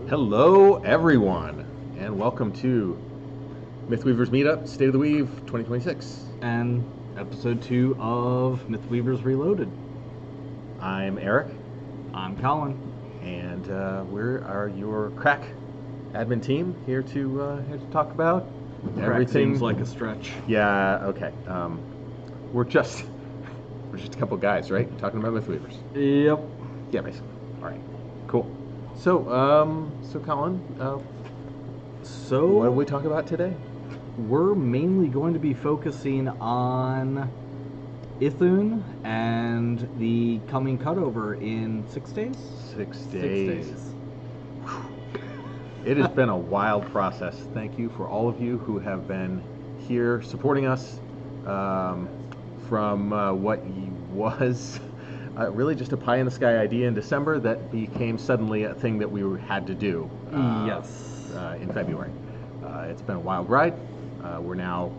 Hello, everyone, and welcome to Myth-Weavers Meetup, State of the Weave 2026. And episode 2 of Myth-Weavers Reloaded. I'm Eric. I'm Colin. And we're your crack admin team here to talk about everything. Seems like a stretch. Yeah, okay. We're just a couple guys, right? Talking about Myth-Weavers. Yep. Yeah, basically. All right, cool. So, Colin, what do we talk about today? We're mainly going to be focusing on Idunn and the coming cutover in 6 days? 6 days. It has been a wild process. Thank you for all of you who have been here supporting us from what was really just a pie-in-the-sky idea in December that became suddenly a thing that we had to do in February. It's been a wild ride. We're now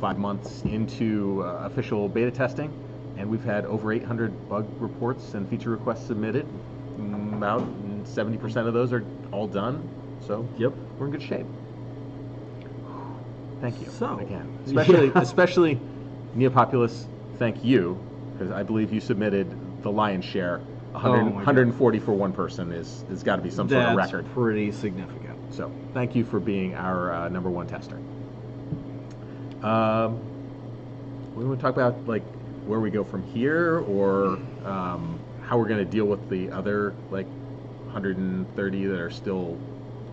5 months into official beta testing, and we've had over 800 bug reports and feature requests submitted. About 70% of those are all done, so yep, we're in good shape. Thank you again, yeah. especially Neopopulous. Thank you, because I believe you submitted the lion's share. 140 for one person is got to be some sort of record. That's pretty significant. So thank you for being our number one tester. We want to talk about like where we go from here, or how we're going to deal with the other like 130 that are still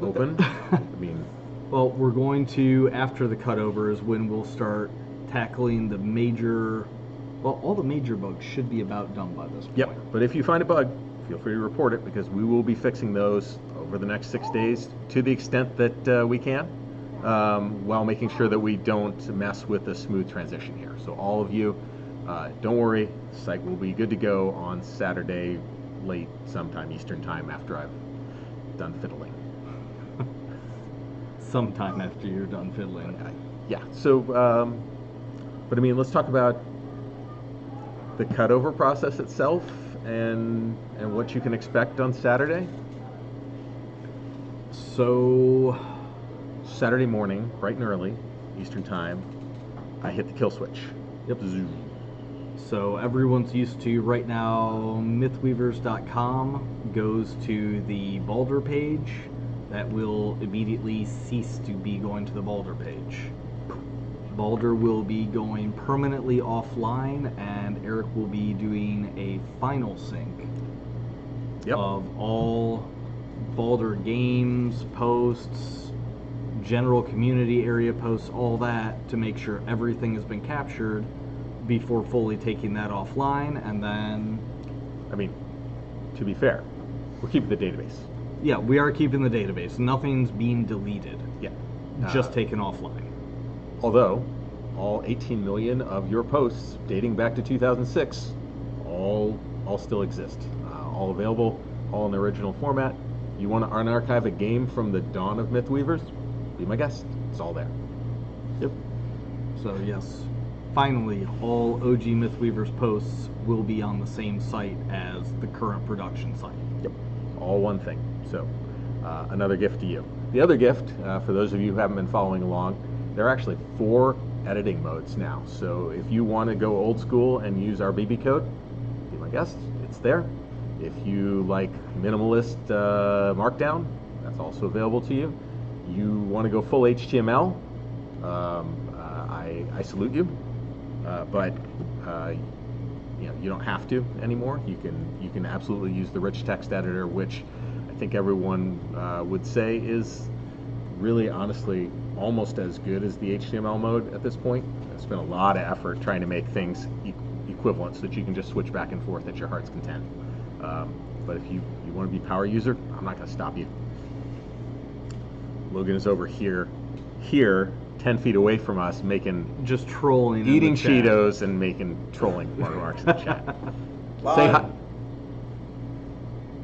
open. I mean, well, we're going to, after the cutover is when we'll start tackling the major. Well, all the major bugs should be about done by this point. Yep, but if you find a bug, feel free to report it, because we will be fixing those over the next 6 days to the extent that we can, while making sure that we don't mess with a smooth transition here. So all of you, don't worry, the site will be good to go on Saturday, late sometime Eastern time after I've done fiddling. Sometime after you're done fiddling. Okay. Yeah, so, but I mean, let's talk about the cutover process itself and what you can expect on Saturday. So Saturday morning, bright and early, Eastern time, I hit the kill switch. Yep. Zoom. So everyone's used to right now, mythweavers.com goes to the Baldur page. That will immediately cease to be going to the Baldur page. Baldur will be going permanently offline, and Eric will be doing a final sync of all Baldur games, posts, general community area posts, all that, to make sure everything has been captured before fully taking that offline. And then, I mean, to be fair, we're keeping the database. Yeah, we are keeping the database. Nothing's being deleted. Yeah. Just taken offline. Although, all 18 million of your posts dating back to 2006 all still exist. All available, all in the original format. You want to unarchive a game from the dawn of Myth-Weavers? Be my guest. It's all there. Yep. So yes, finally, all OG Myth-Weavers posts will be on the same site as the current production site. Yep. All one thing. So, another gift to you. The other gift, for those of you who haven't been following along, there are actually 4 editing modes now. So if you want to go old school and use our BB code, be my guest, it's there. If you like minimalist markdown, that's also available to you. You want to go full HTML, I salute you, but you don't have to anymore. You can absolutely use the rich text editor, which I think everyone would say is really, honestly, almost as good as the HTML mode at this point. I spent a lot of effort trying to make things equivalent so that you can just switch back and forth at your heart's content. But if you want to be a power user, I'm not going to stop you. Logan is over here, 10 feet away from us, just trolling, eating Cheetos and making trolling remarks in the chat. Say hi.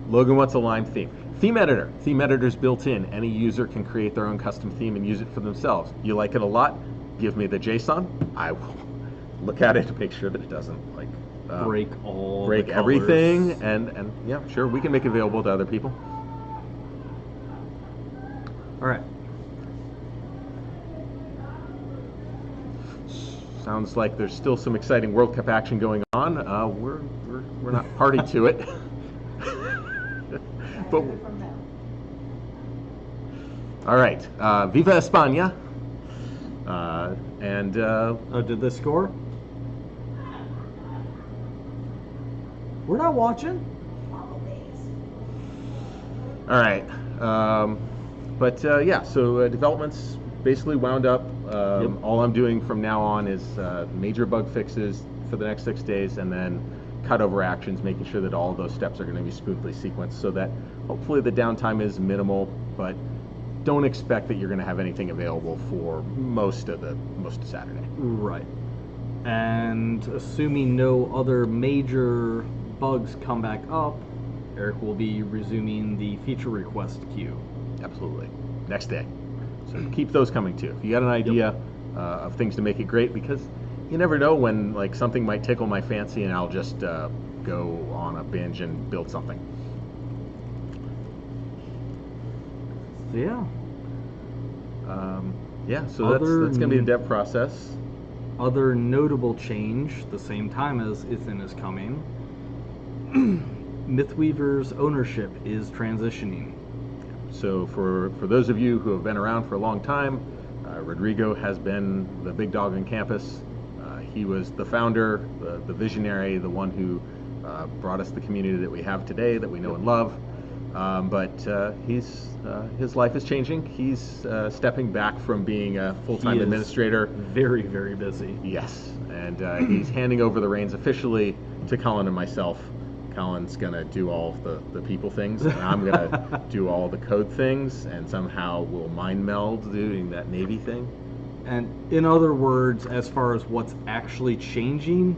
Logan wants a Lime theme. Theme editor. Theme editor's built in. Any user can create their own custom theme and use it for themselves. You like it a lot? Give me the JSON. I will look at it to make sure that it doesn't break all break the everything, colors. and yeah, sure, we can make it available to other people. All right. Sounds like there's still some exciting World Cup action going on. We're not party to it, but all right. Viva España! Oh, did this score? We're not watching. All right. Yeah, so development's basically wound up. Yep. All I'm doing from now on is major bug fixes for the next 6 days, and then cutover actions, making sure that all of those steps are going to be smoothly sequenced, so that hopefully the downtime is minimal. But don't expect that you're going to have anything available for most of Saturday. Right. And assuming no other major bugs come back up, Eric will be resuming the feature request queue. Absolutely. Next day. So keep those coming too. If you got an idea of things to make it great, because you never know when like something might tickle my fancy and I'll just go on a binge and build something. Yeah. Yeah, so that's going to be the dev process. Other notable change, the same time as Idunn is coming, Myth-Weaver's ownership is transitioning. So for those of you who have been around for a long time, Rodrigo has been the big dog on campus. He was the founder, the visionary, the one who brought us the community that we have today, that we know and love. But his life is changing. He's stepping back from being a full-time administrator. Very, very busy. Yes, and he's handing over the reins officially to Colin and myself. Colin's gonna do all the people things, and I'm gonna do all the code things, and somehow we'll mind meld doing that Navy thing. And in other words, as far as what's actually changing,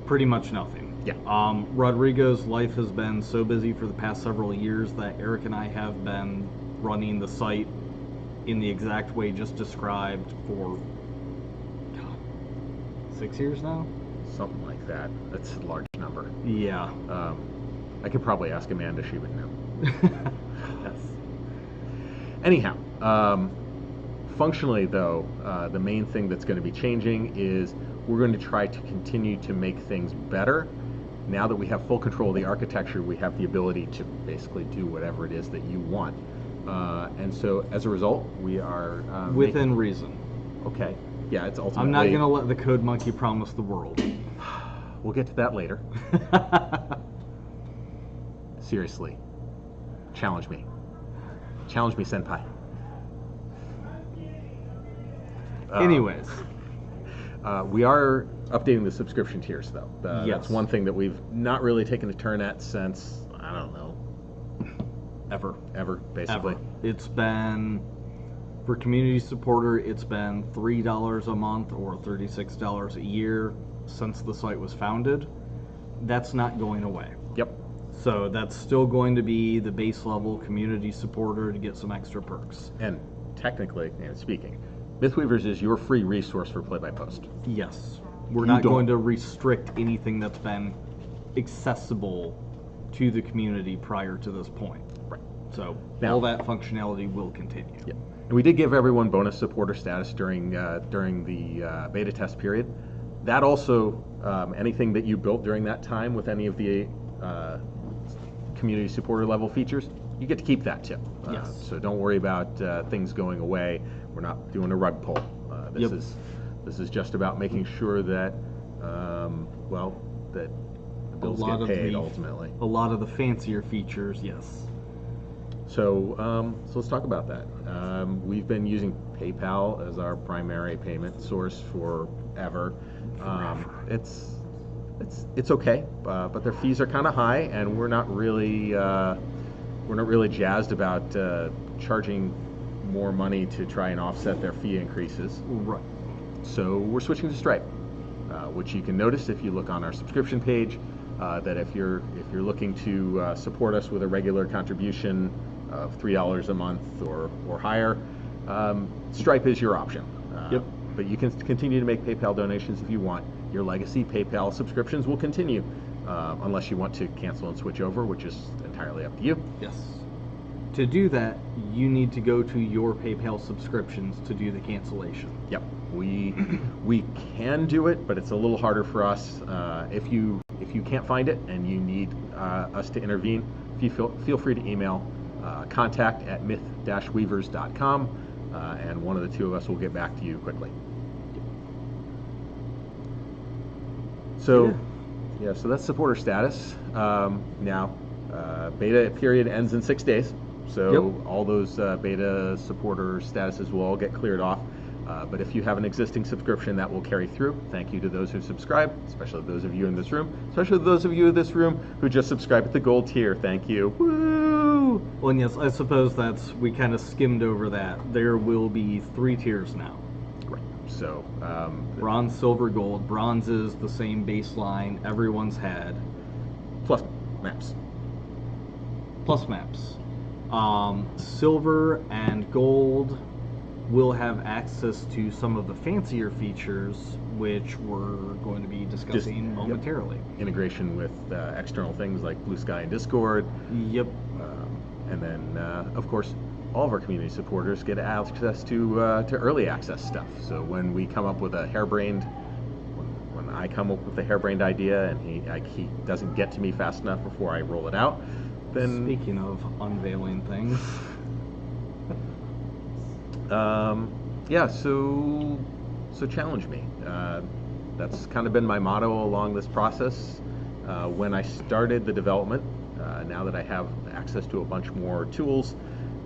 pretty much nothing. Yeah. Rodrigo's life has been so busy for the past several years that Eric and I have been running the site in the exact way just described for 6 years now? Something like that. That's a large number. Yeah. I could probably ask Amanda, she would know. Yes. Anyhow, functionally though, the main thing that's going to be changing is we're going to try to continue to make things better. Now that we have full control of the architecture, we have the ability to basically do whatever it is that you want. And so as a result, we are... Within reason. Okay. Yeah, it's ultimately... I'm not going to let the code monkey promise the world. We'll get to that later. Seriously. Challenge me. Challenge me, senpai. Anyways. We are updating the subscription tiers, though. Yes. That's one thing that we've not really taken a turn at since, I don't know. Ever, basically. Ever. It's been... For community supporter, it's been $3 a month or $36 a year since the site was founded. That's not going away. Yep. So that's still going to be the base level community supporter to get some extra perks. And technically, and speaking, Myth-Weavers is your free resource for play-by-post. Yes. We're not going to restrict anything that's been accessible to the community prior to this point. Right. So Now, all that functionality will continue. Yeah. And we did give everyone bonus supporter status during the beta test period. That also, anything that you built during that time with any of the community supporter level features, you get to keep that too. Yes. So don't worry about things going away. We're not doing a rug pull. This is just about making sure that that the bills get paid ultimately. A lot of the fancier features, yes. So let's talk about that. We've been using PayPal as our primary payment source forever. It's okay, but their fees are kind of high, and we're not really jazzed about charging more money to try and offset their fee increases. Right. So we're switching to Stripe, which you can notice if you look on our subscription page. That if you're looking to support us with a regular contribution of $3 a month or higher, Stripe is your option. Yep. but you can continue to make PayPal donations if you want. Your legacy PayPal subscriptions will continue, unless you want to cancel and switch over, which is entirely up to you. Yes. To do that, you need to go to your PayPal subscriptions to do the cancellation. Yep, we can do it, but it's a little harder for us. If you can't find it and you need us to intervene, feel free to email contact@myth-weavers.com, and one of the two of us will get back to you quickly. So, yeah, so that's supporter status. Now, beta period ends in 6 days. So all those beta supporter statuses will all get cleared off. But if you have an existing subscription, that will carry through. Thank you to those who subscribe, especially those of you in this room, especially those of you in this room who just subscribed at the gold tier. Thank you. Woo! Well, and yes, I suppose we kind of skimmed over that. There will be 3 tiers now. Right. So bronze, silver, gold. Bronze is the same baseline everyone's had. Plus maps. Plus maps. Silver and gold will have access to some of the fancier features, which we're going to be discussing momentarily. Integration with external things like Blue Sky and Discord. Yep. And then, of course, all of our community supporters get access to early access stuff. So when we come up with a harebrained, when I come up with a harebrained idea and he doesn't get to me fast enough before I roll it out, then... Speaking of unveiling things... yeah, so challenge me. That's kind of been my motto along this process. When I started the development, now that I have access to a bunch more tools,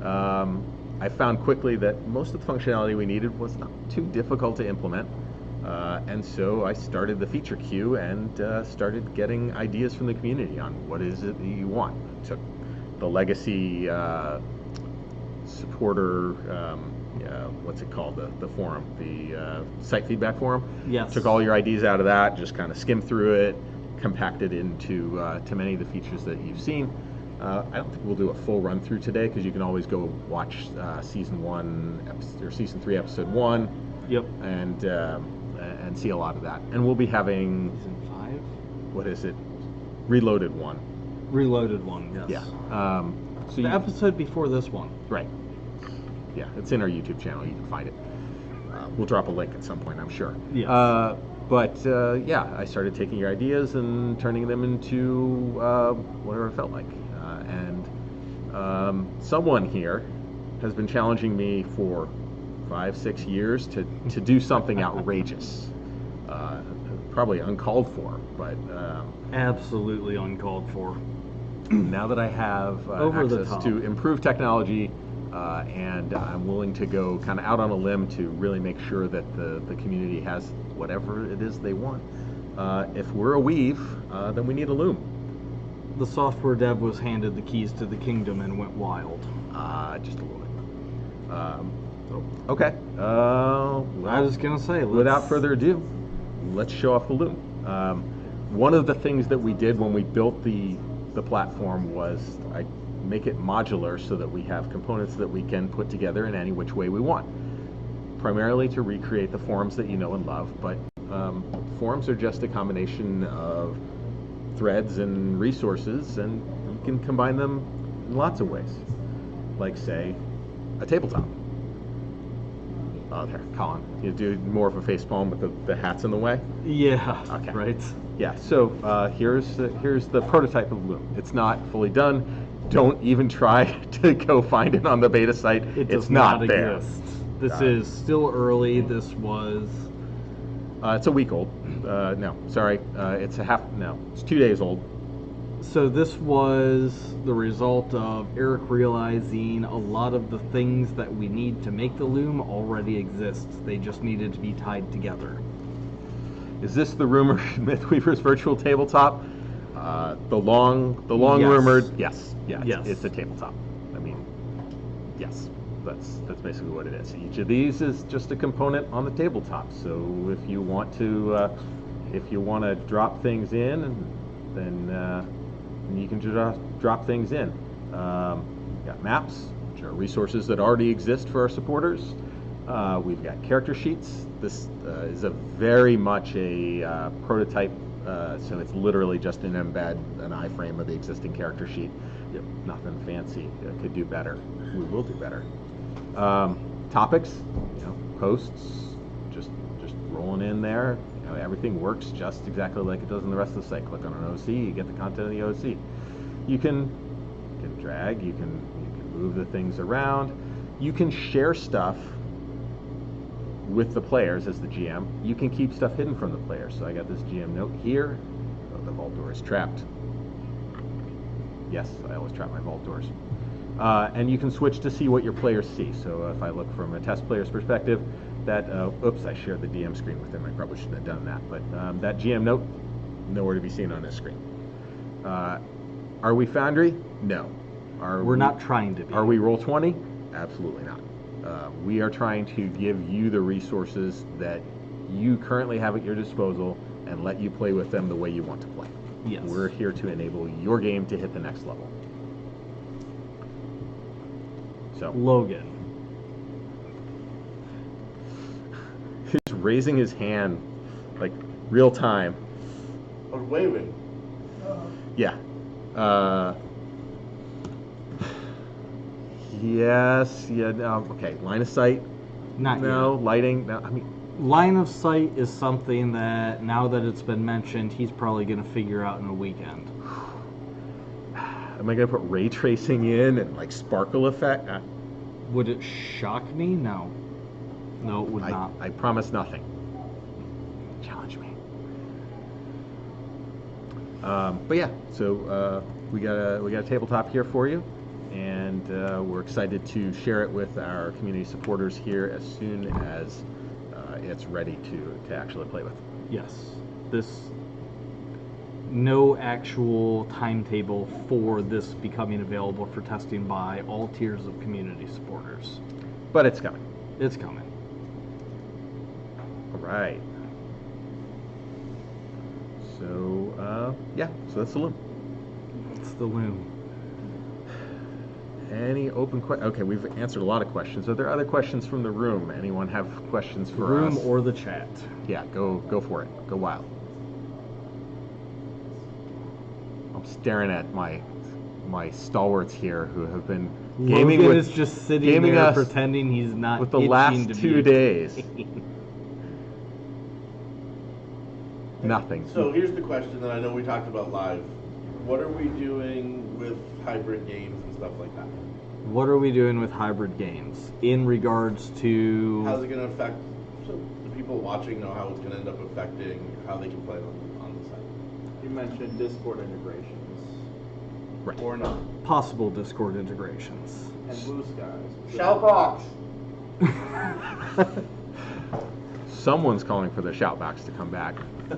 I found quickly that most of the functionality we needed was not too difficult to implement. And so I started the feature queue and started getting ideas from the community on what is it that you want. Took the legacy supporter, what's it called, the forum, the site feedback forum. Yes. Took all your ideas out of that, just kind of skimmed through it, compacted into to many of the features that you've seen. I don't think we'll do a full run through today because you can always go watch season 3 episode 1. Yep. And see a lot of that. And we'll be having season 5. What is it? Reloaded 1. Reloaded 1. Yes. Yeah. So the episode before this one. Right. Yeah, it's in our YouTube channel. You can find it. We'll drop a link at some point, I'm sure. Yes. Yeah, I started taking your ideas and turning them into whatever it felt like. Someone here has been challenging me for 5-6 years to do something outrageous. Probably uncalled for, but... absolutely uncalled for. Now that I have access to improved technology, and I'm willing to go kind of out on a limb to really make sure that the community has whatever it is they want. If we're a weave, then we need a loom. The software dev was handed the keys to the kingdom and went wild. Just a little bit. Okay. Well, I was going to say, without further ado, let's show off the loom. One of the things that we did when we built the platform was I make it modular so that we have components that we can put together in any which way we want. Primarily to recreate the forms that you know and love, but forms are just a combination of threads and resources, and you can combine them in lots of ways. Like, say, a tabletop. Oh, there, Colin. You do more of a facepalm with the hats in the way? Yeah, okay. Right. Yeah, so here's the prototype of Loom. It's not fully done. Don't even try to go find it on the beta site. It's not there. Exist. This is still early. This was... it's a week old. No, sorry. It's 2 days old. So this was the result of Eric realizing a lot of the things that we need to make the loom already exist. They just needed to be tied together. Is this the rumored Myth-Weavers virtual tabletop? The long Yes. rumored. Yes. Yes. It's a tabletop. I mean, yes. That's basically what it is. Each of these is just a component on the tabletop. So if you want to drop things in, then you can just drop things in. Got maps, which are resources that already exist for our supporters. We've got character sheets. This is a very much a prototype, so it's literally just an embed, an iframe of the existing character sheet. Yep, nothing fancy. Could do better. We will do better. Topics, posts, just rolling in there. Everything works just exactly like it does in the rest of the site. Click on an OC, you get the content of the OC. You can drag, you can move the things around. You can share stuff with the players as the GM. You can keep stuff hidden from the players. So I got this GM note here. Oh, the vault door is trapped. Yes, I always trap my vault doors. And you can switch to see what your players see. So if I look from a test player's perspective, that, oops, I shared the DM screen with him. I probably shouldn't have done that. But that GM note, nowhere to be seen on this screen. Are we Foundry? No. We're not trying to be. Are we Roll20? Absolutely not. We are trying to give you the resources that you currently have at your disposal and let you play with them the way you want to play. Yes. We're here to enable your game to hit the next level. So Logan. He's raising his hand, like real time. Or waving. Yeah. Yes. Yeah. No. Okay. Line of sight. Not no. yet. Lighting. No. I mean, line of sight is something that, now that it's been mentioned, he's probably going to figure out in a weekend. am I going to put ray tracing in and like sparkle effect? Would it shock me? No. No, it would not. I promise nothing. Challenge me. But yeah, so we got a tabletop here for you, and we're excited to share it with our community supporters here as soon as it's ready to actually play with. Yes. No actual timetable for this becoming available for testing by all tiers of community supporters. But it's coming. It's coming. All right. So, yeah, so that's the loom. It's the loom. Any open questions? Okay, we've answered a lot of questions. Are there other questions from the room? Anyone have questions for Room us? or the chat? Yeah, go for it. Go wild. I'm staring at my stalwarts here who have been gaming Logan with is just sitting there us pretending he's not with the itching last to 2 be days. entertained. Nothing. So here's the question that I know we talked about live. What are we doing with hybrid games and stuff like that? What are we doing with hybrid games in regards to? How's it going to affect, so the people watching know how it's going to end up affecting how they can play on the site? You mentioned Discord integrations. Right. Or not? Possible Discord integrations? And Blue Skies. Shoutbox! Someone's calling for the shoutbox to come back. I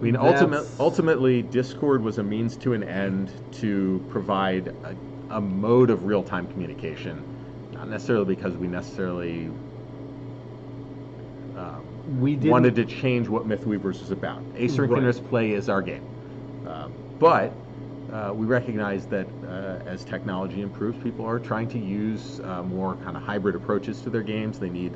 mean, That's- ultimately, Discord was a means to an end to provide a mode of real-time communication, not necessarily because we necessarily We didn't- wanted to change what Myth-Weavers is about. Asynchronous play is our game. But we recognize that as technology improves, people are trying to use more kind of hybrid approaches to their games. They need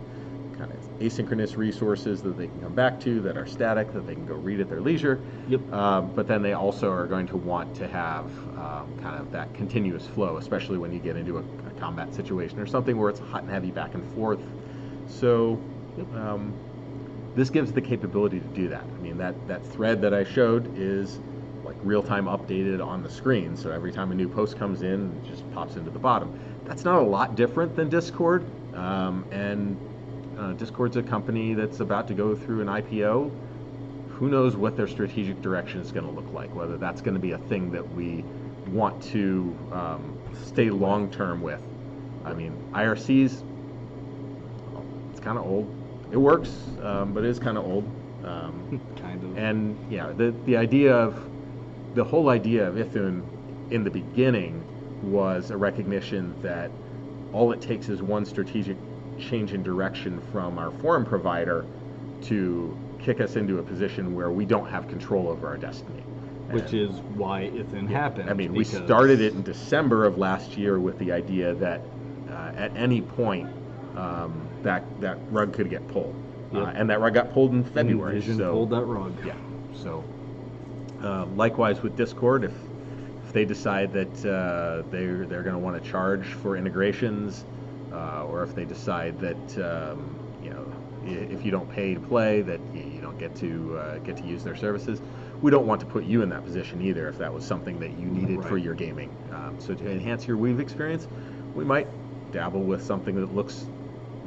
kind of asynchronous resources that they can come back to, that are static, that they can go read at their leisure. Yep. But then they also are going to want to have kind of that continuous flow, especially when you get into a combat situation or something where it's hot and heavy back and forth. So this gives the capability to do that. I mean, that thread that I showed is like real-time updated on the screen. So every time a new post comes in, it just pops into the bottom. That's not a lot different than Discord. Discord's a company that's about to go through an IPO. Who knows what their strategic direction is going to look like, whether that's going to be a thing that we want to stay long-term with. I mean, IRCs, it's kind of old. It works, but it is kind of old. Kind of. And yeah, the whole idea of Idunn in the beginning was a recognition that all it takes is one strategic change in direction from our forum provider to kick us into a position where we don't have control over our destiny. Which is why Idunn happened. I mean, we because- started it in December of last year with the idea that at any point that rug could get pulled. Yep. And that rug got pulled in February. Vision so, pulled that rug. Yeah. So, likewise with Discord, if they decide that they're going to want to charge for integrations, or if they decide that if you don't pay to play, that you don't get to use their services, we don't want to put you in that position either. If that was something that you needed for your gaming, so to enhance your Weave experience, we might dabble with something that looks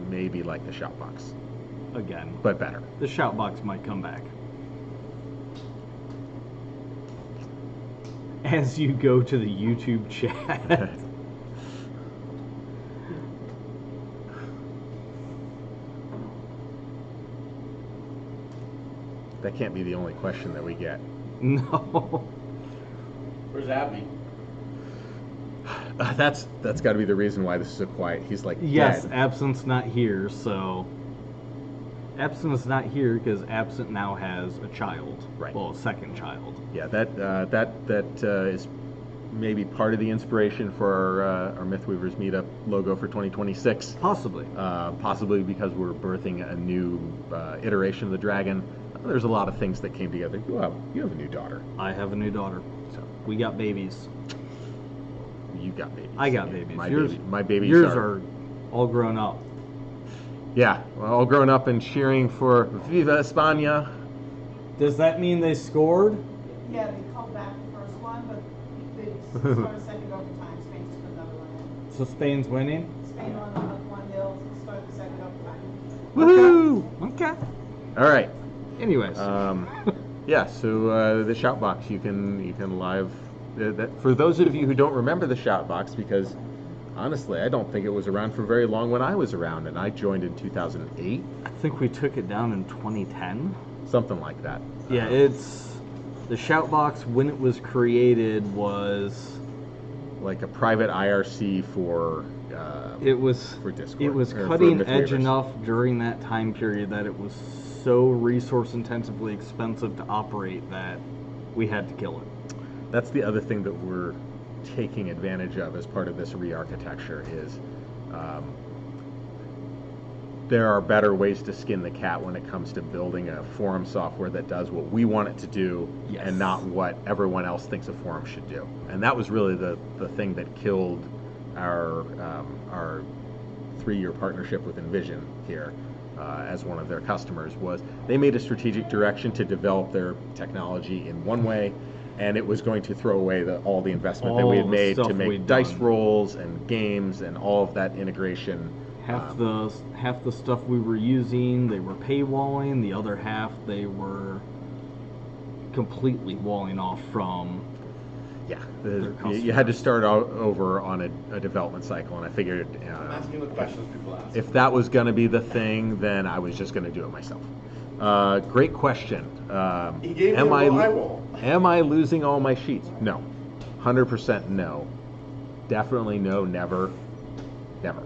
maybe like the Shoutbox. Again, But better. the Shoutbox might come back. As you go to the YouTube chat. That can't be the only question that we get. No. Where's Abby? That's got to be the reason why this is so quiet. He's like, Yes, dead. Absent's not here, so... Absent's not here because Absent now has a child. Right. Well, a second child. Yeah, that is maybe part of the inspiration for our Myth-Weavers meetup logo for 2026. Possibly. Possibly because we're birthing a new iteration of the dragon. There's a lot of things that came together. You have a new daughter. I have a new daughter. So We got babies. you got babies. I got babies. My babies yours are all grown up. Yeah, well, all grown up and cheering for Viva España. Does that mean they scored? Yeah, they called back the first one, but they started second overtime. Spain took another one So Spain's winning? in. Spain won up 1-0, started the second overtime. Woohoo! Okay. All right. Anyways. Yeah, so the Shoutbox, you can live. For those of you who don't remember the Shoutbox, because honestly, I don't think it was around for very long when I was around, and I joined in 2008, I think we took it down in 2010. something like that. Yeah, it's... The Shoutbox, when it was created, was... Like a private IRC for It was... for Discord. It was or for cutting edge Myth-Weavers. enough during that time period that it was so resource intensively expensive to operate that we had to kill it. That's the other thing that we're taking advantage of as part of this re-architecture is there are better ways to skin the cat when it comes to building a forum software that does what we want it to do Yes. and not what everyone else thinks a forum should do. And that was really the thing that killed our 3-year partnership with Envision here as one of their customers. Was they made a strategic direction to develop their technology in one way, and it was going to throw away all the investment that All we had the made to stuff make we'd dice done. rolls and games and all of that integration. Half the stuff we were using, they were paywalling. The other half, they were completely walling off from. Yeah, Their you had to start over on a development cycle, and I figured I'm asking the questions people ask. if that was going to be the thing, then I was just going to do it myself. Great question. He gave me Am a I rival. am I losing all my sheets? No, 100% no. Definitely no. Never. Yep.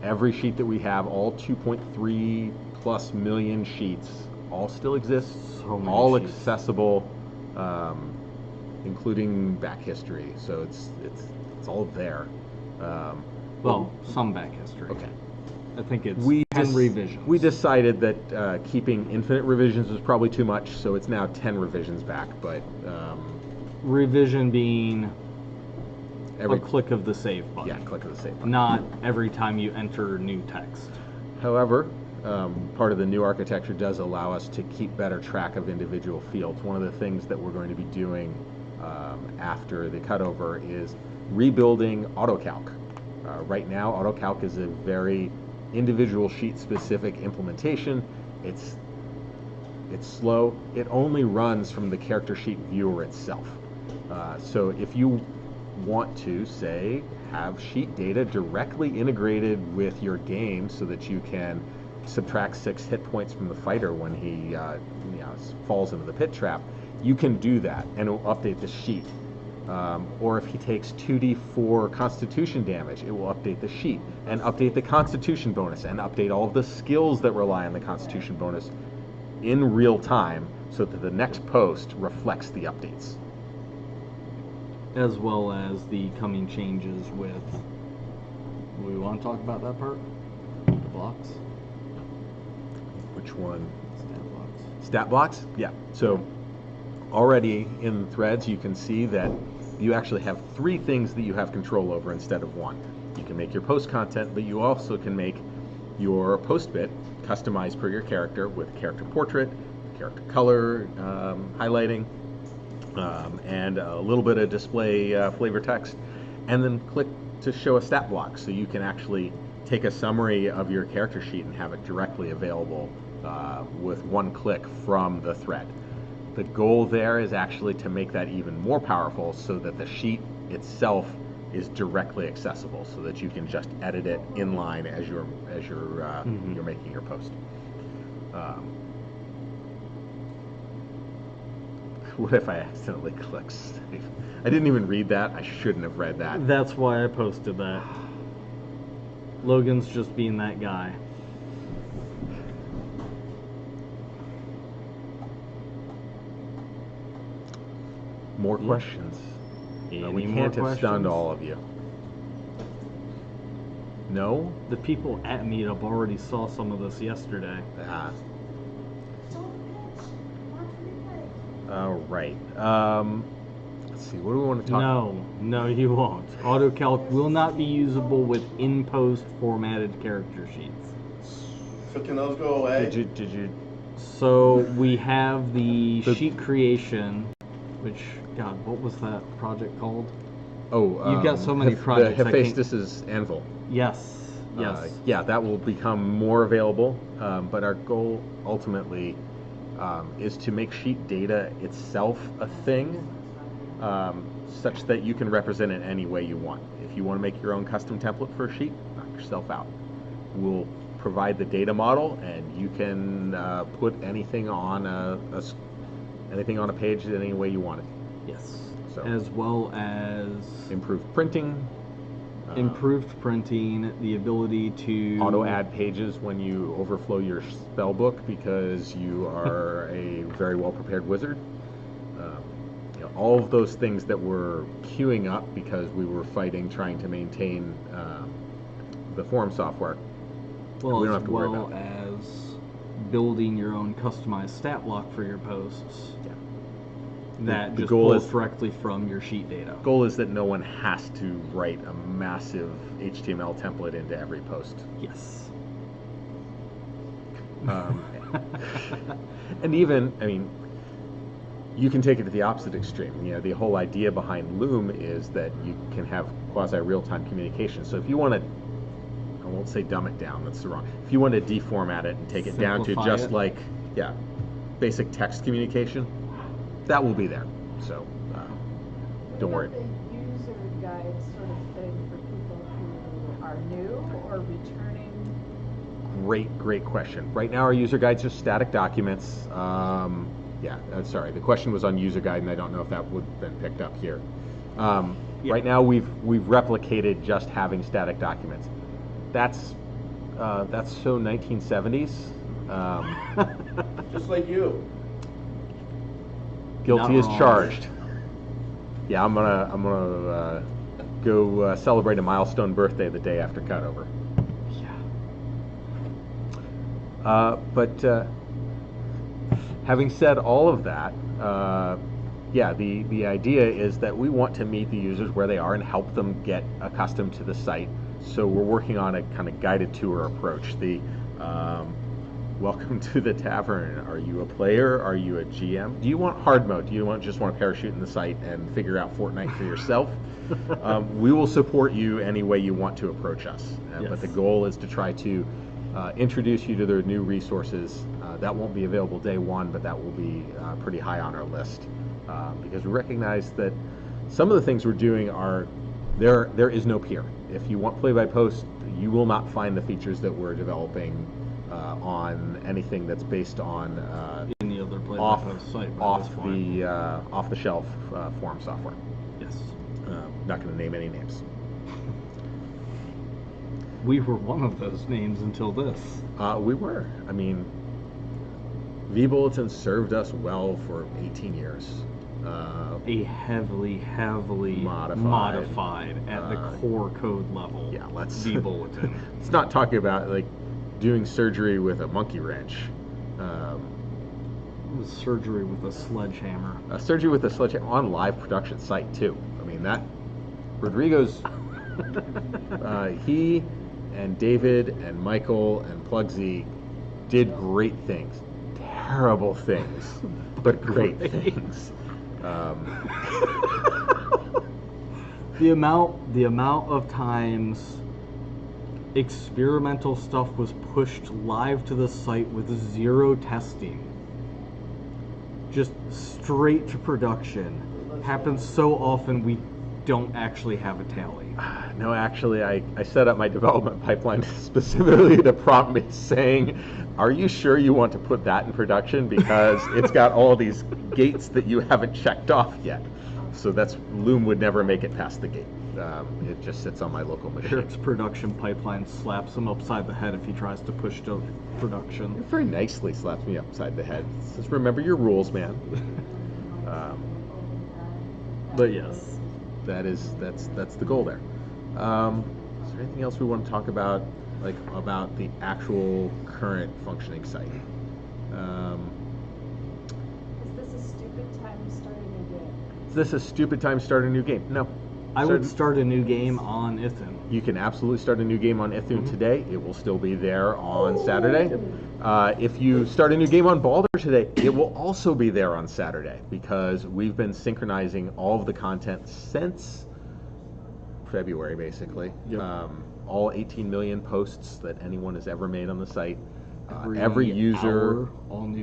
Every sheet that we have, all 2.3 plus million sheets, all still exist. So many all sheets. accessible, including back history. So it's all there. Well, some back history. Okay. I think it's We 10 revisions. We decided that keeping infinite revisions was probably too much, so it's now 10 revisions back. But Revision being every a click of the save button. yeah, click of the save button. Not every time you enter new text. However, part of the new architecture does allow us to keep better track of individual fields. One of the things that we're going to be doing after the cutover is rebuilding AutoCalc. Right now, AutoCalc is a very individual sheet-specific implementation. It's slow. It only runs from the character sheet viewer itself. So if you want to, say, have sheet data directly integrated with your game so that you can subtract 6 hit points from the fighter when he falls into the pit trap, you can do that and it will update the sheet. Or if he takes 2d4 constitution damage, it will update the sheet and update the constitution bonus and update all of the skills that rely on the constitution bonus in real time so that the next post reflects the updates. As well as the coming changes with... We want to talk about that part? blocks. Which one? Stat blocks. Stat blocks? Yeah. So already in threads, you can see that you actually have 3 things that you have control over instead of 1. You can make your post content, but you also can make your post bit customized per your character with character portrait, character color, highlighting, and a little bit of display flavor text, and then click to show a stat block, so you can actually take a summary of your character sheet and have it directly available with 1 click from the thread. The goal there is actually to make that even more powerful so that the sheet itself is directly accessible, so that you can just edit it in line as you're making your post. What if I accidentally click save? I didn't even read that. I shouldn't have read that. That's why I posted that. Logan's just being that guy. More questions. We Any can't more have stunned questions? all of you. No? The people at Meetup already saw some of this yesterday. Ah. So the pitch, watch replay. All right. Let's see. What do we want to talk? No, you won't. AutoCalc will not be usable with in-post formatted character sheets. So can those go away? Did you? So we have the sheet creation, which, God, what was that project called? Oh, You've got so many projects, The I can't- Hephaestus's Anvil. Yes, yes. Yeah, that will become more available. But our goal ultimately is to make sheet data itself a thing, such that you can represent it any way you want. If you want to make your own custom template for a sheet, knock yourself out. We'll provide the data model, and you can put anything on anything on a page any way you want it. Yes. So- As well as Improved printing, improved printing, the ability to auto add pages when you overflow your spell book because you are a very well prepared wizard. All of those things that were queuing up because we were fighting trying to maintain the form software. well, we don't as have to worry well about. as building your own customized stat block for your posts. Yeah. That The just goal pulls is- directly from your sheet data. Goal is that no one has to write a massive HTML template into every post. Yes. And even, I mean, you can take it to the opposite extreme. The whole idea behind Loom is that you can have quasi-real-time communication. So if you want to, I won't say dumb it down, that's the wrong. If you want to deformat it and take it down to Simplify just it. like, basic text communication, that will be there. So don't worry. What about the user guide sort of thing for people who are new or returning? Great question. Right now our user guides are static documents. Sorry, the question was on user guide, and I don't know if that would have been picked up here. Yeah. Right now we've replicated just having static documents. That's so 1970s. Just like you. Guilty Not as wrong. charged. Yeah, I'm gonna go celebrate a milestone birthday the day after cutover. Yeah. But having said all of that, the idea is that we want to meet the users where they are and help them get accustomed to the site. So we're working on a kind of guided tour approach. The welcome to the tavern. Are you a player? Are you a GM? Do you want hard mode? Do you just want to parachute in the site and figure out Fortnite for yourself? We will support you any way you want to approach us. But Yes. the goal is to try to introduce you to their new resources. That won't be available day one, but that will be pretty high on our list because we recognize that some of the things we're doing are there is no peer. If you want play-by-post, you will not find the features that we're developing on anything that's based on Any other off play-by-post site by this point. off the shelf form software. Yes. Not going to name any names. We were one of those names until this. We were. I mean, V-Bulletin served us well for 18 years. A heavily Modified. modified at the core code level. Yeah, let's V bulletin. Let's not talk about doing surgery with a monkey wrench. It was surgery with a sledgehammer. Surgery with a sledgehammer on live production site too. I mean that Rodrigo's he and David and Michael and Plugsy did great things, terrible things, but great things. The amount of times experimental stuff was pushed live to the site with zero testing, just straight to production, happens so often we don't actually have a tally. No, actually, I set up my development pipeline specifically to prompt me saying, are you sure you want to put that in production? Because it's got all these gates that you haven't checked off yet. So that's, Loom would never make it past the gate. It just sits on my local machine. Eric's production pipeline slaps him upside the head if he tries to push to production. It very nicely slaps me upside the head. It says, remember your rules, man. But yes. That's the goal there. Is there anything else we want to talk about, like about the actual current functioning site? Is this a stupid time to start a new game? Is this a stupid time to start a new game? No. I would start a new game on Idunn. You can absolutely start a new game on Idunn today. It will still be there on Saturday. If you start a new game on Baldur today, it will also be there on Saturday because we've been synchronizing all of the content since February, basically. Yep. All 18 million posts that anyone has ever made on the site. Every user,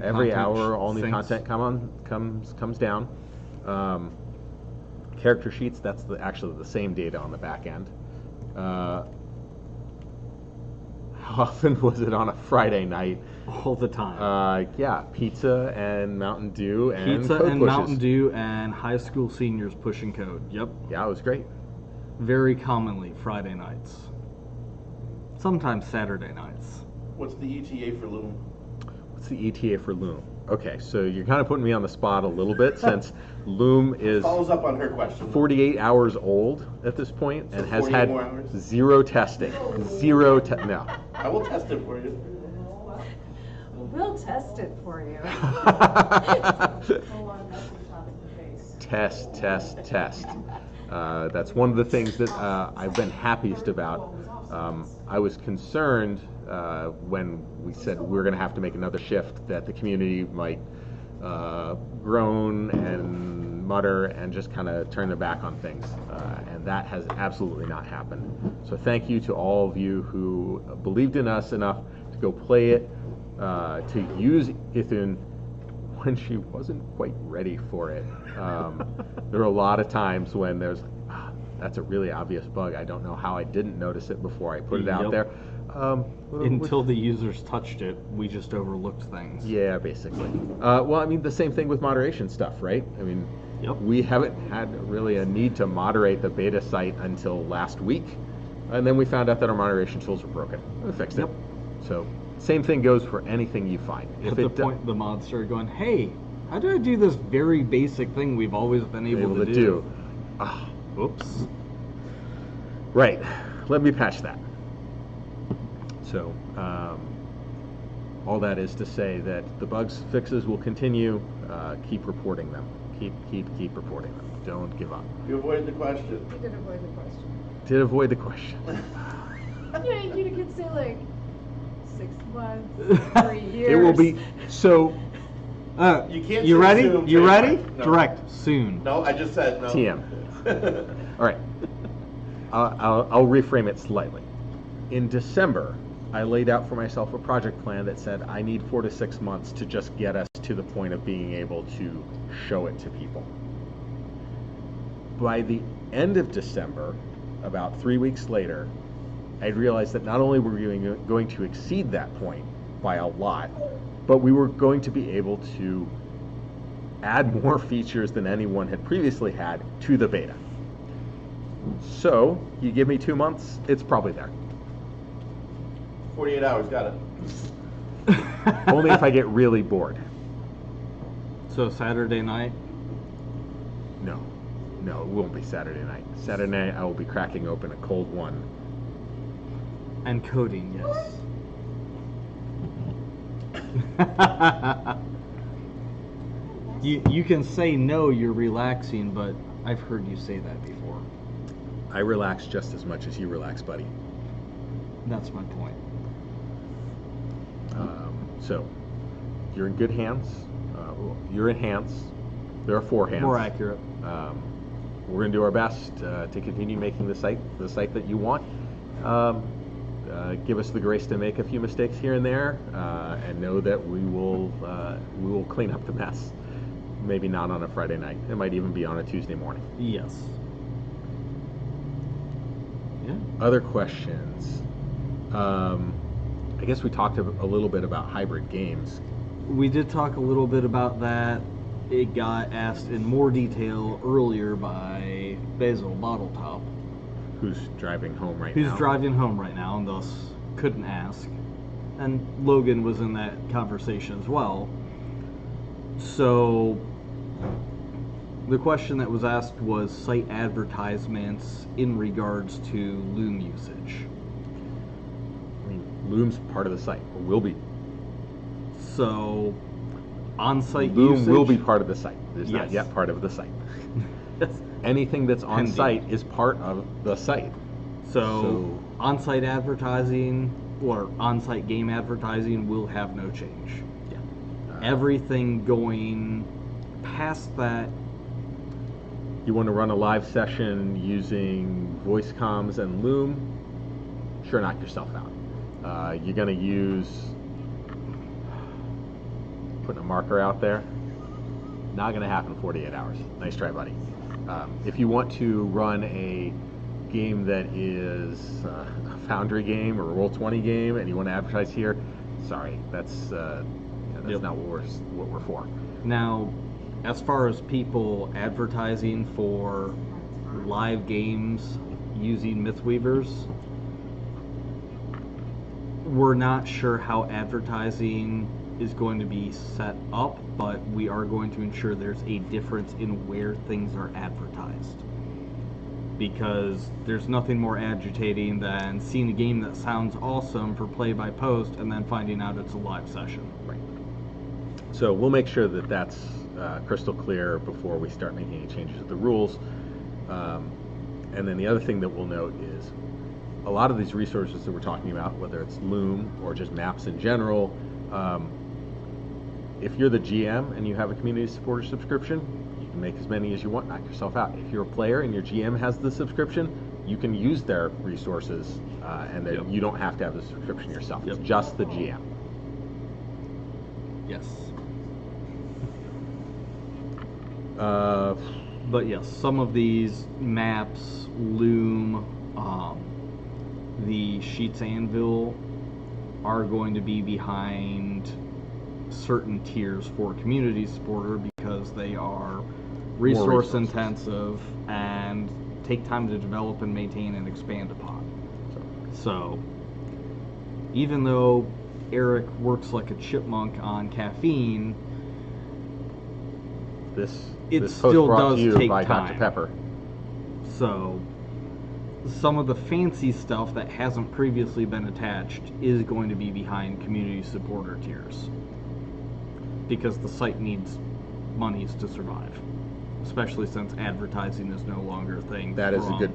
every hour, all new content comes down. Character sheets, that's actually the same data on the back end. How often was it on a Friday night? All the time. Yeah, pizza and Mountain Dew and Pizza code and pushes. Mountain Dew and high school seniors pushing code. Yep. Yeah, it was great. Very commonly Friday nights. Sometimes Saturday nights. What's the ETA for Loom? What's the ETA for Loom? Okay, so you're kind of putting me on the spot a little bit since Loom is Follows up on her question. 48 hours old at this point and So has 48 had more hours? zero testing. No. I will test it for you. We'll test it for you. Full on message shot in the face. Test. That's one of the things that I've been happiest about. I was concerned when we said we're going to have to make another shift that the community might groan and mutter and just kind of turn their back on things. And that has absolutely not happened. So thank you to all of you who believed in us enough to go play it, to use Idunn when she wasn't quite ready for it. There were a lot of times when there's, that's a really obvious bug. I don't know how I didn't notice it before I put it out there. Until the users touched it, we just overlooked things. Yeah, basically. Well, I mean, the same thing with moderation stuff, right? I mean, Yep. we haven't had really a need to moderate the beta site until last week. And then we found out that our moderation tools were broken. We fixed Yep. it. So, same thing goes for anything you find. At the point the mod started going, hey, how do I do this very basic thing we've always been able to do? Ah, Oops. right. Let me patch that. So, all that is to say that the bugs fixes will continue. Keep reporting them. Keep reporting them. Don't give up. You avoided the question. We did avoid the question. Did avoid the question. Yeah, you could say like 6 months, 3 years. It will be so. You can't You say ready? soon, You ready? trademark. No. Direct. Soon. No, I just said no. TM. All right. I'll reframe it slightly. In December, I laid out for myself a project plan that said I need 4 to 6 months to just get us to the point of being able to show it to people. By the end of December, about 3 weeks later, I realized that not only were we going to exceed that point by a lot, but we were going to be able to add more features than anyone had previously had to the beta. So, you give me 2 months, it's probably there. 48 hours, got it. Only if I get really bored. So Saturday night, No, it won't be Saturday night. Saturday night, I will be cracking open a cold one. and coding, yes. You can say no, you're relaxing, but I've heard you say that before. I relax just as much as you relax, buddy. That's my point. So, you're in good hands. You're in hands. There are 4 hands. More accurate. We're going to do our best to continue making the site that you want. Give us the grace to make a few mistakes here and there, and know that we will clean up the mess. Maybe not on a Friday night. It might even be on a Tuesday morning. Yes. Yeah. Other questions? I guess we talked a little bit about hybrid games. We did talk a little bit about that. It got asked in more detail earlier by Basil Bottletop, Who's driving home right now? who's driving home right now and thus couldn't ask. And Logan was in that conversation as well. So the question that was asked was site advertisements in regards to Loom usage. I mean, Loom's part of the site, or will be. So on-site Loom usage will be part of the site. It's not Yes. yet part of the site. Yes. Anything that's on Pending. site is part of the site. So on-site advertising or on-site game advertising will have no change. Yeah. Everything going past that, You want to run a live session using voice comms and Loom? Sure, knock yourself out. You're going to use, putting a marker out there, not going to happen in 48 hours. Nice try, buddy. If you want to run a game that is a Foundry game or a Roll20 game and you want to advertise here, sorry, that's Yep. not what we're for. now, as far as people advertising for live games using Mythweavers, we're not sure how advertising is going to be set up, but we are going to ensure there's a difference in where things are advertised. Because there's nothing more agitating than seeing a game that sounds awesome for play-by-post and then finding out it's a live session. Right. So we'll make sure that that's crystal clear before we start making any changes to the rules. And then the other thing that we'll note is a lot of these resources that we're talking about, whether it's Loom or just maps in general, if you're the GM and you have a community supporter subscription, you can make as many as you want, knock yourself out. If you're a player and your GM has the subscription, you can use their resources, and then Yep. you don't have to have the subscription yourself. Yep. It's just the GM. Yes. Uh, But yes, some of these maps, Loom, the Sheets Anvil are going to be behind certain tiers for community supporter because they are resource resources. intensive and take time to develop and maintain and expand upon. So even though Eric works like a chipmunk on caffeine, This It this post still brought does to you take by time. Dr. Pepper. so some of the fancy stuff that hasn't previously been attached is going to be behind community supporter tiers because the site needs monies to survive, especially since advertising is no longer a thing. That is a from- good.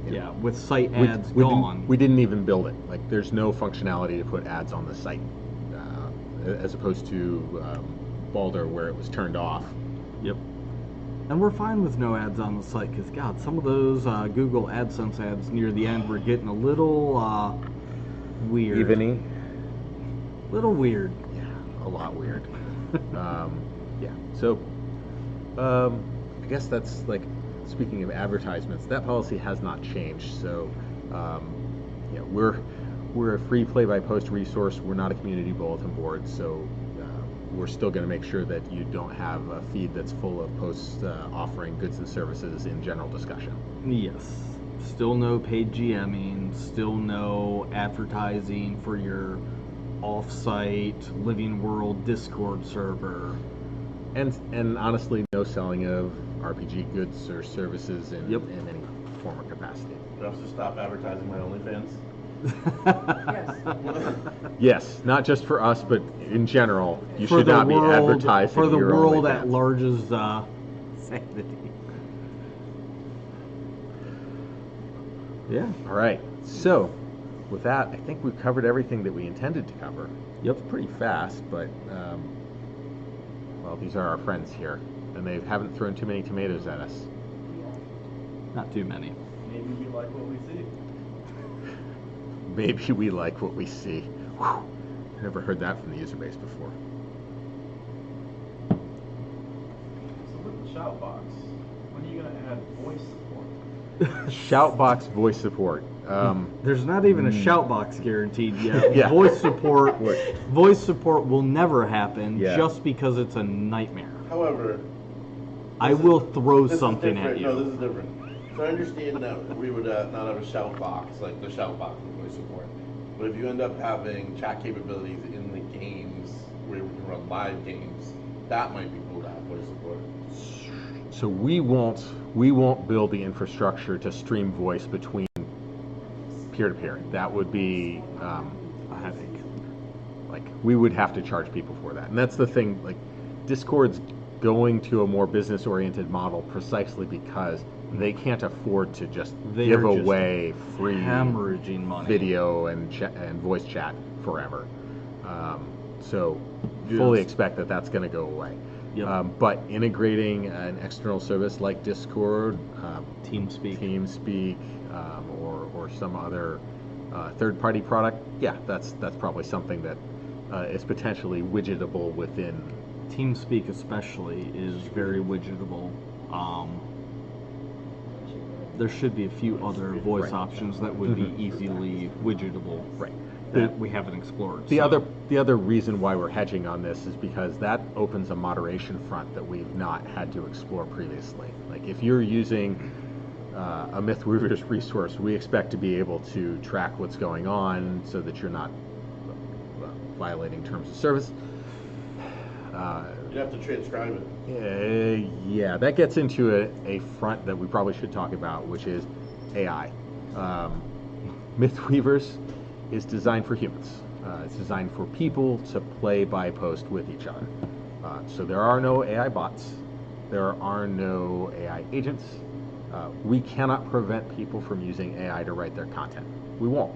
Yeah, with site We- ads we didn't- gone. We didn't even build it. Like, there's no functionality to put ads on the site, as opposed to Baldur, where it was turned off. Yep. And we're fine with no ads on the site because, God, some of those Google AdSense ads near the end were getting a little weird. Eveny. Little weird. Yeah, a lot weird. Yeah. So, I guess that's like, speaking of advertisements, that policy has not changed. So, yeah, we're a free play-by-post resource. We're not a community bulletin board, so we're still going to make sure that you don't have a feed that's full of posts offering goods and services in general discussion. Yes. Still no paid GMing, still no advertising for your off-site Living World Discord server. And honestly, no selling of RPG goods or services in, Yep. in any form or capacity. Do I have to stop advertising my OnlyFans? Yes, not just for us, but in general, you For should the not be world- advertising for the your world OnlyFans. at large's sanity. Yeah. All right. So, with that, I think we've covered everything that we intended to cover. Yep. Pretty fast, but well, these are our friends here, and they haven't thrown too many tomatoes at us. Not too many. Maybe we like what we see. Maybe we like what we see. Whew. Never heard that from the user base before. So with the shout box, when are you going to add voice support? Shoutbox voice support. There's not even a shout box guaranteed yet. Yeah. Voice support. Right. Voice support will never happen Yeah. just because it's a nightmare. However, I will throw this is something different. at you. No, this is different. So I understand that we would not have a shout box, like the shout box with voice support. But if you end up having chat capabilities in the games where we can run live games, that might be cool to have voice support. So we won't build the infrastructure to stream voice between peer-to-peer. That would be a headache. like we would have to charge people for that, and that's the thing. Like Discord's going to a more business-oriented model precisely because they can't afford to just They give are just away free hemorrhaging money. video and voice chat forever. So fully expect that that's going to go away. Yep. But integrating an external service like Discord, TeamSpeak. or some other third-party product, yeah, that's probably something that is potentially widgetable within. TeamSpeak especially is very widgetable. There should be a few other voice Right. options that would be easily widgetable. Right. That we haven't explored. The so- other reason why we're hedging on this is because that opens a moderation front that we've not had to explore previously. Like if you're using a MythWeavers resource, we expect to be able to track what's going on so that you're not violating terms of service. You'd have to transcribe it. Yeah, that gets into a front that we probably should talk about, which is AI. MythWeavers is designed for humans. It's designed for people to play by post with each other. So there are no AI bots. There are no AI agents. We cannot prevent people from using AI to write their content. We won't.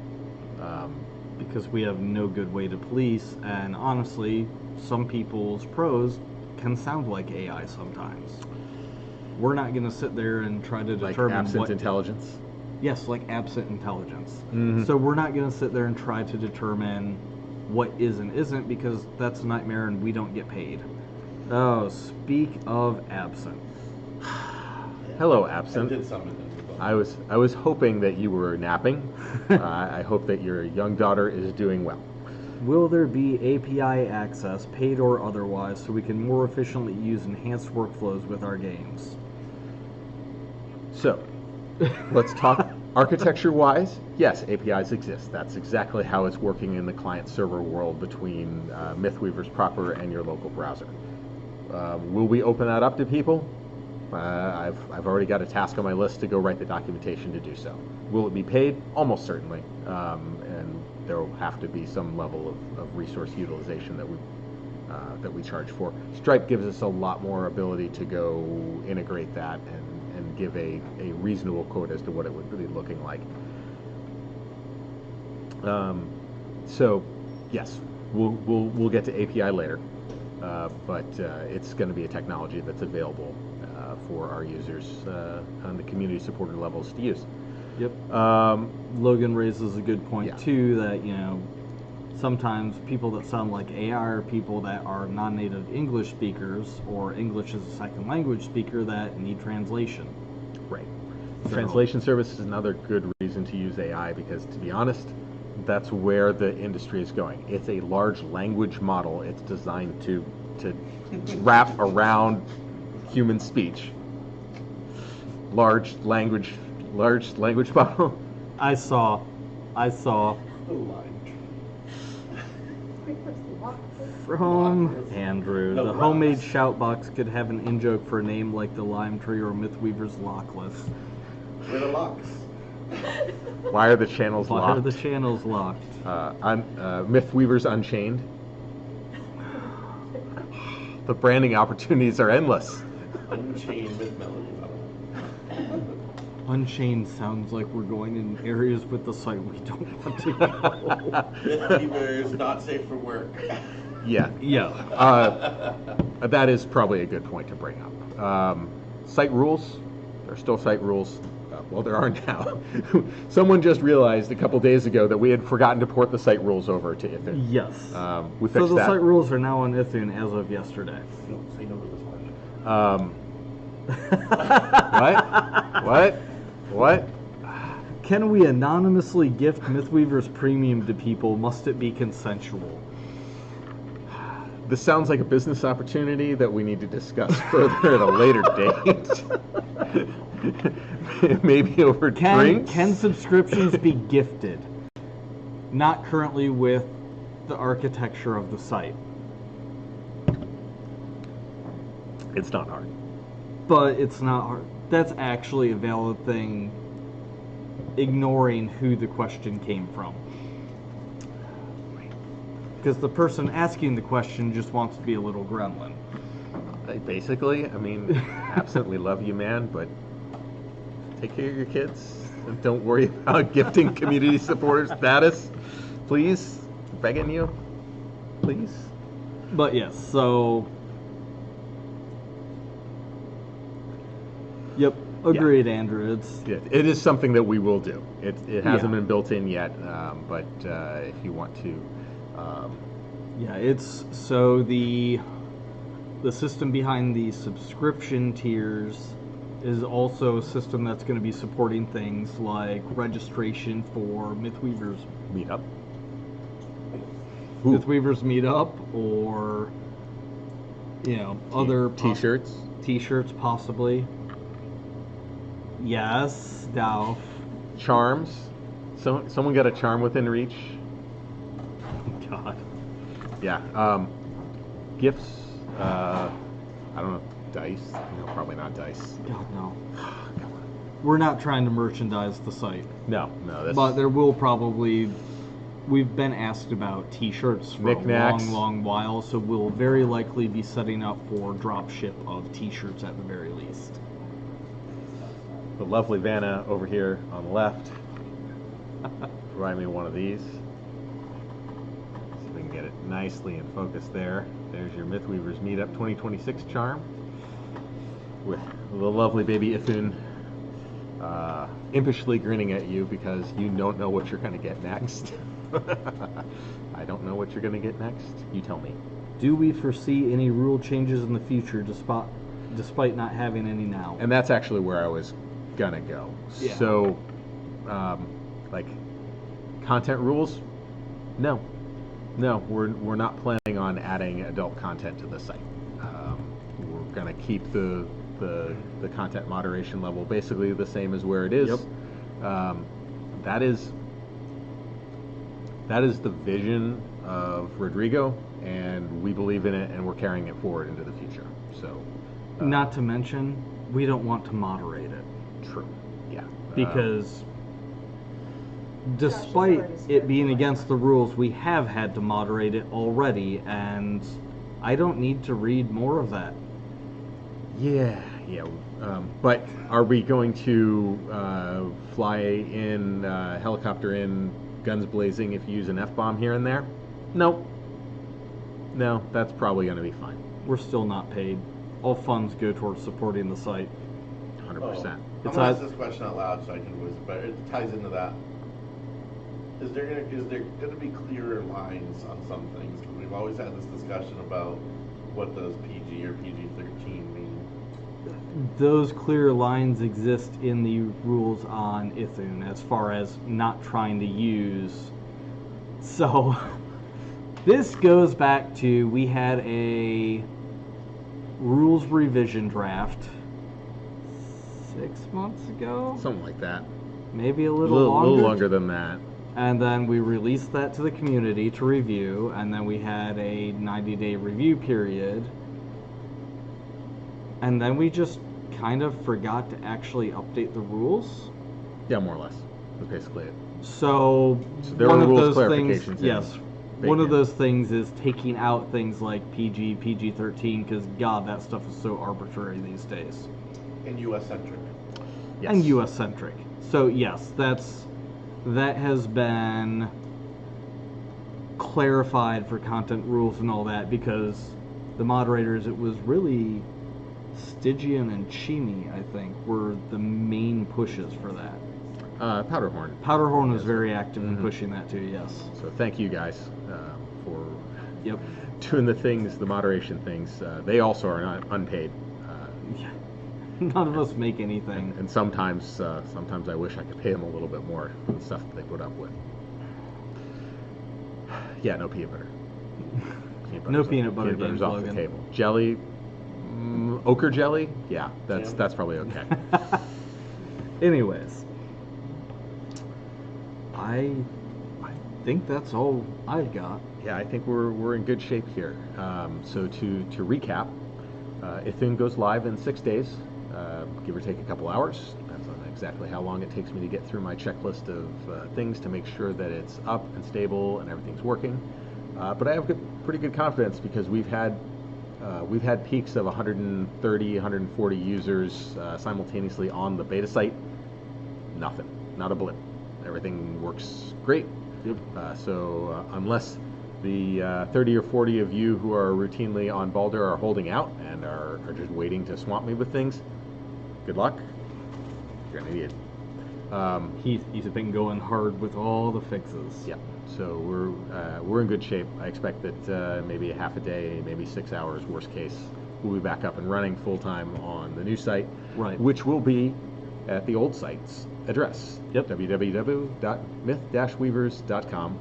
because we have no good way to police, and honestly, some people's prose can sound like AI sometimes. We're not going to sit there and try to Like determine absent what... intelligence. Yes, like absent intelligence. Mhm. So we're not going to sit there and try to determine what is and isn't, because that's a nightmare and we don't get paid. Oh, speak of absent. Hello, I absent. did summon them. I was hoping that you were napping. I hope that your young daughter is doing well. Will there be API access, paid or otherwise, so we can more efficiently use enhanced workflows with our games? So, let's talk architecture-wise. Yes, APIs exist. That's exactly how it's working in the client-server world between MythWeavers proper and your local browser. Will we open that up to people? I've already got a task on my list to go write the documentation to do so. Will it be paid? Almost certainly, and there will have to be some level of resource utilization that we charge for. Stripe gives us a lot more ability to go integrate that and give a reasonable quote as to what it would be looking like. So, yes, we'll get to API later, but it's going to be a technology that's available for our users on the community supported levels to use. Yep. Logan raises a good point, Yeah. too, that, you know, sometimes people that sound like AI are people that are non-native English speakers or English as a second language speaker that need translation. Right. So- Translation service is another good reason to use AI because, to be honest, that's where the industry is going. It's a large language model. It's designed to wrap around human speech. Large language model. I saw. The line. From Andrew, No, the rocks. homemade shout box could have an in-joke for a name like the Lime Tree or Mythweaver's Lockless. Where the locks? Why are the channels Why locked? are the channels locked? Myth-Weavers Unchained. The branding opportunities are endless. Unchained Myth Melodies. Unchained sounds like we're going in areas with the site we don't want to go. Myth-Weavers not safe for work. Yeah. Yeah. That is probably a good point to bring up. Site rules. There are still site rules. Well, there are now. Someone just realized a couple days ago that we had forgotten to port the site rules over to Idunn. Yes. We So fixed the that. site rules are now on Idunn as of yesterday. Don't say no to this question. What? Can we anonymously gift Mythweavers Premium to people? Must it be consensual? This sounds like a business opportunity that we need to discuss further at a later date. Maybe over drinks? Can subscriptions be gifted? Not currently with the architecture of the site. It's not hard. But it's not hard. That's actually a valid thing, ignoring who the question came from. Because the person asking the question just wants to be a little gremlin. Basically, I mean, absolutely love you, man, but take care of your kids. And don't worry about gifting community supporter status. Please, begging you. Please. But yes, so... Yep, agreed, Andrew. It is something that we will do. It hasn't Yeah. been built in yet, but if you want to... Yeah, it's so the system behind the subscription tiers is also a system that's going to be supporting things like registration for Mythweavers Meetup. Mythweavers Meetup, or other T-shirts. T-shirts possibly. Yes, Dowf. Charms. Someone got a charm within reach. God. Yeah. Gifts. I don't know. Dice. No, probably not dice. God, no. We're not trying to merchandise the site. No. That's... But there will probably... We've been asked about T-shirts for Knickknacks. a long while, so we'll very likely be setting up for drop ship of T-shirts at the very least. The lovely Vanna over here on the left. Provide me one of these. See if we can get it nicely in focus there. There's your Mythweavers Meetup 2026 charm. With the lovely baby Idunn impishly grinning at you because you don't know what you're going to get next. I don't know what you're going to get next. You tell me. Do we foresee any rule changes in the future despite not having any now? And that's actually where I was going to go. Yeah. So, like, content rules? No, we're not planning on adding adult content to the site. We're going to keep the content moderation level basically the same as where it is. Yep. That is the vision of Rodrigo, and we believe in it, and we're carrying it forward into the future. So, Not to mention, we don't want to moderate it. true, yeah, Because despite it being against the rules, we have had to moderate it already, and I don't need to read more of that. yeah. But are we going to fly in, helicopter in, guns blazing if you use an F-bomb here and there? No, that's probably going to be fine. We're still not paid. All funds go towards supporting the site. 100%. I'm It's gonna ask this question out loud so I can voice it, but it ties into that. Is there gonna be clearer lines on some things? Because we've always had this discussion about what does PG or PG-13 mean. Those clear lines exist in the rules on Idunn as far as not trying to use. So this goes back to, we had a rules revision draft 6 months ago, Something like that. maybe a A little little longer than that. And then we released that to the community to review, and then we had a 90-day review period. And then we just kind of forgot to actually update the rules. Yeah, more or less. basically it. So there one are of rules those things, clarifications in yes, baked one of in. those things is taking out things like PG, PG-13, because God, that stuff is so arbitrary these days. And US centric. Yes. And US centric. So yes, that has been clarified for content rules and all that, because the moderators, it was really Stygian and Chini, I think, were the main pushes for that. Powderhorn. Powderhorn was very active in Mhm. pushing that too, yes. So thank you guys for Yep. doing the moderation things. They also are not unpaid. None of us make anything. And sometimes I wish I could pay them a little bit more for the stuff that they put up with. Yeah, no peanut butter. No peanut butter Peanut butter's games, off the Logan. table. Jelly, ochre jelly. Yeah, Jam. that's probably okay. Anyways, I think that's all I've got. Yeah, I think we're in good shape here. So to recap, Idunn goes live in 6 days, give or take a couple hours. Depends on exactly how long it takes me to get through my checklist of things to make sure that it's up and stable and everything's working. But I have pretty good confidence because we've had peaks of 130, 140 users simultaneously on the beta site. Nothing, not a blip. Everything works great. Yep. So unless the 30 or 40 of you who are routinely on Baldur are holding out and are just waiting to swamp me with things, good luck. You're an idiot. He's been going hard with all the fixes. Yeah. So we're in good shape. I expect that maybe a half a day, maybe 6 hours, worst case, we'll be back up and running full time on the new site, Right. which will be at the old site's address. Yep. www.myth-weavers.com.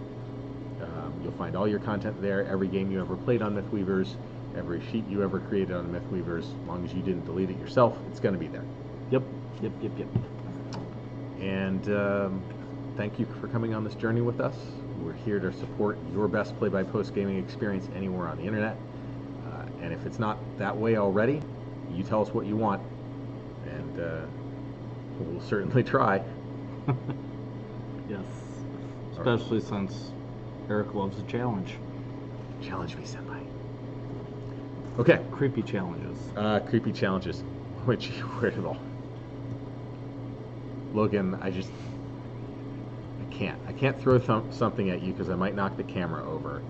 You'll find all your content there. Every game you ever played on Myth-Weavers, every sheet you ever created on Myth-Weavers. As long as you didn't delete it yourself, it's going to be there. Yep. And thank you for coming on this journey with us. We're here to support your best play-by-post gaming experience anywhere on the internet. And if it's not that way already, you tell us what you want, and we'll certainly try. Yes. Especially since Eric loves a challenge. Challenge me, senpai. Okay. Creepy challenges. Creepy challenges. Which, where did all... Logan, I can't throw something at you because I might knock the camera over.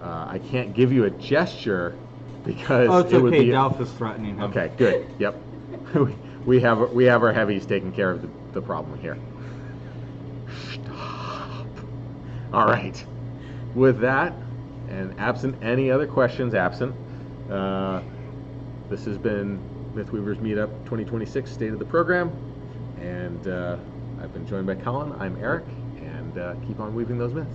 I can't give you a gesture because Oh, it's it would okay. be... Dalf is threatening him. Okay, good. Yep. we have our heavies taking care of the problem here. Stop. All right. With that, and absent any other questions, this has been Myth-Weavers Meetup 2026 State of the Program, and I've been joined by Colin. I'm Eric, and keep on weaving those myths.